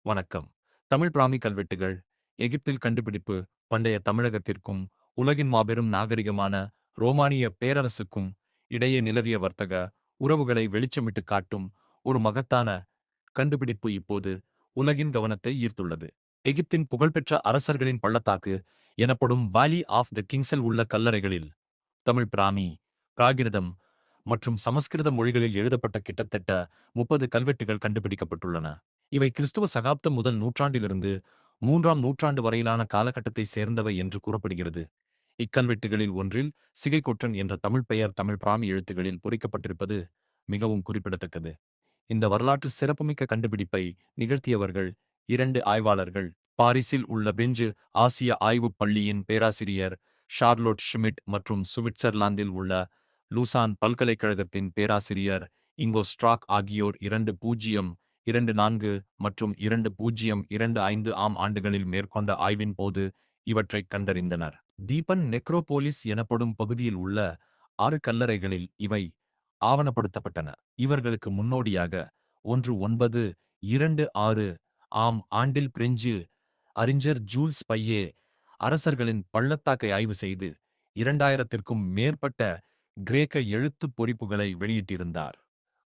வணக்கம். தமிழ் பிராமி கல்வெட்டுகள் எகிப்தில் கண்டுபிடிப்பு பண்டைய தமிழகத்திற்கும் உலகின் மாபெரும் நாகரிகமான ரோமானிய பேரரசுக்கும் இடையே நிலவிய வர்த்தக உறவுகளை வெளிச்சமிட்டு காட்டும் ஒரு மகத்தான கண்டுபிடிப்பு இப்போது உலகின் கவனத்தை ஈர்த்துள்ளது. எகிப்தின் புகழ்பெற்ற அரசர்களின் பள்ளத்தாக்கு எனப்படும் வாலி ஆஃப் த கிங்ஸில் உள்ள கல்லறைகளில் தமிழ் பிராமி, பிராகிருதம் மற்றும் சமஸ்கிருத மொழிகளில் எழுதப்பட்ட கிட்டத்தட்ட 30 கல்வெட்டுகள் கண்டுபிடிக்கப்பட்டுள்ளன. இவை கிறிஸ்துவ சகாப்தம் முதல் நூற்றாண்டிலிருந்து 3ஆம் நூற்றாண்டு வரையிலான காலகட்டத்தை சேர்ந்தவை என்று கூறப்படுகிறது. இக்கல்வெட்டுகளில் ஒன்றில் சிகைக்கொற்றன் என்ற தமிழ் பெயர் தமிழ் பிராமி எழுத்துகளில் பொறிக்கப்பட்டிருப்பது மிகவும் குறிப்பிடத்தக்கது. இந்த வரலாற்று சிறப்புமிக்க கண்டுபிடிப்பை நிகழ்த்தியவர்கள் 2 ஆய்வாளர்கள். பாரிஸில் உள்ள பிரெஞ்சு ஆசிய ஆய்வுப் பள்ளியின் பேராசிரியர் ஷார்லோட் ஷ்மிட் மற்றும் சுவிட்சர்லாந்தில் உள்ள லூசான் பல்கலைக்கழகத்தின் பேராசிரியர் இங்கோ ஸ்ட்ராக் ஆகியோர் 2024 மற்றும் 2025 ஆம் ஆண்டுகளில் மேற்கொண்ட ஆய்வின் போது இவற்றைக் கண்டறிந்தனர். தீபன் நெக்ரோபோலிஸ் எனப்படும் பகுதியில் உள்ள 6 கல்லறைகளில் இவை ஆவணப்படுத்தப்பட்டன. இவர்களுக்கு முன்னோடியாக 1926 ஆம் ஆண்டில் பிரெஞ்சு அறிஞர் ஜூல்ஸ் பையே அரசர்களின் பள்ளத்தாக்கை ஆய்வு செய்து 2000த்திற்கும் மேற்பட்ட கிரேக்க எழுத்துப் பொறிப்புகளை வெளியிட்டிருந்தார்.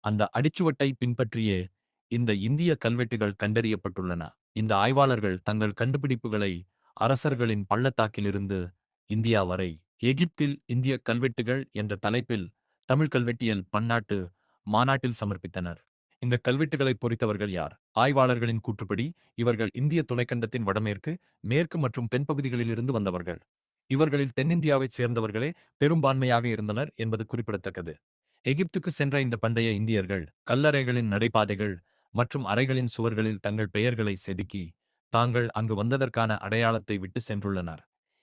அந்த அடிச்சுவட்டை பின்பற்றியே இந்த இந்திய கல்வெட்டுகள் கண்டறியப்பட்டுள்ளன. இந்த ஆய்வாளர்கள் தங்கள் கண்டுபிடிப்புகளை அரசர்களின் பள்ளத்தாக்கிலிருந்து இந்தியா வரை எகிப்தில் இந்திய கல்வெட்டுகள் என்ற தலைப்பில் தமிழ் கல்வெட்டியல் பன்னாட்டு மாநாட்டில் சமர்ப்பித்தனர். இந்த கல்வெட்டுகளை பொறித்தவர்கள் யார்? ஆய்வாளர்களின் கூற்றுப்படி இவர்கள் இந்திய துணைக்கண்டத்தின் வடமேற்கு, மேற்கு மற்றும் தென்பகுதிகளிலிருந்து வந்தவர்கள். இவர்களில் தென்னிந்தியாவைச் சேர்ந்தவர்களே பெரும்பான்மையாக இருந்தனர் என்பது குறிப்பிடத்தக்கது. எகிப்துக்கு சென்ற இந்த பண்டைய இந்தியர்கள் கல்லறைகளின் நடைபாதைகள் மற்றும் அறைகளின் சுவர்களில் தங்கள் பெயர்களை செதுக்கி தாங்கள் அங்கு வந்ததற்கான அடையாளத்தை விட்டு சென்றுள்ளனர்.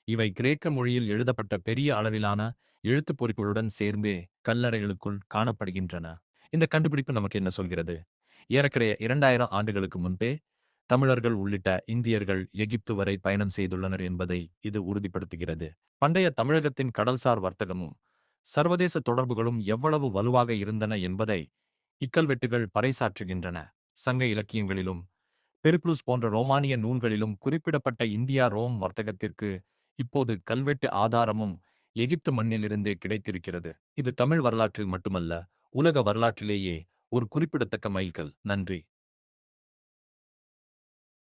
இவை கிரேக்க மொழியில் எழுதப்பட்ட பெரிய அளவிலான எழுத்துப் பொறிப்புகளுடன் சேர்ந்தே கல்லறைகளுக்குள் காணப்படுகின்றன. இந்த கண்டுபிடிப்பு நமக்கு என்ன சொல்கிறது? ஏறக்குறைய 2000 ஆண்டுகளுக்கு முன்பே தமிழர்கள் உள்ளிட்ட இந்தியர்கள் எகிப்து வரை பயணம் செய்துள்ளனர் என்பதை இது உறுதிப்படுத்துகிறது. பண்டைய தமிழகத்தின் கடல்சார் வர்த்தகமும் சர்வதேச தொடர்புகளும் எவ்வளவு வலுவாக இருந்தன என்பதை இக்கல்வெட்டுகள் பறைசாற்றுகின்றன. சங்க இலக்கியங்களிலும் பெரிப்ளூஸ் போன்ற ரோமானிய நூல்களிலும் குறிப்பிடப்பட்ட இந்தியா ரோம் வர்த்தகத்திற்கு இப்போது கல்வெட்டு ஆதாரமும் எகிப்து மண்ணிலிருந்தே கிடைத்திருக்கிறது. இது தமிழ் வரலாற்றில் மட்டுமல்ல, உலக வரலாற்றிலேயே ஒரு குறிப்பிடத்தக்க மைல்கல். நன்றி.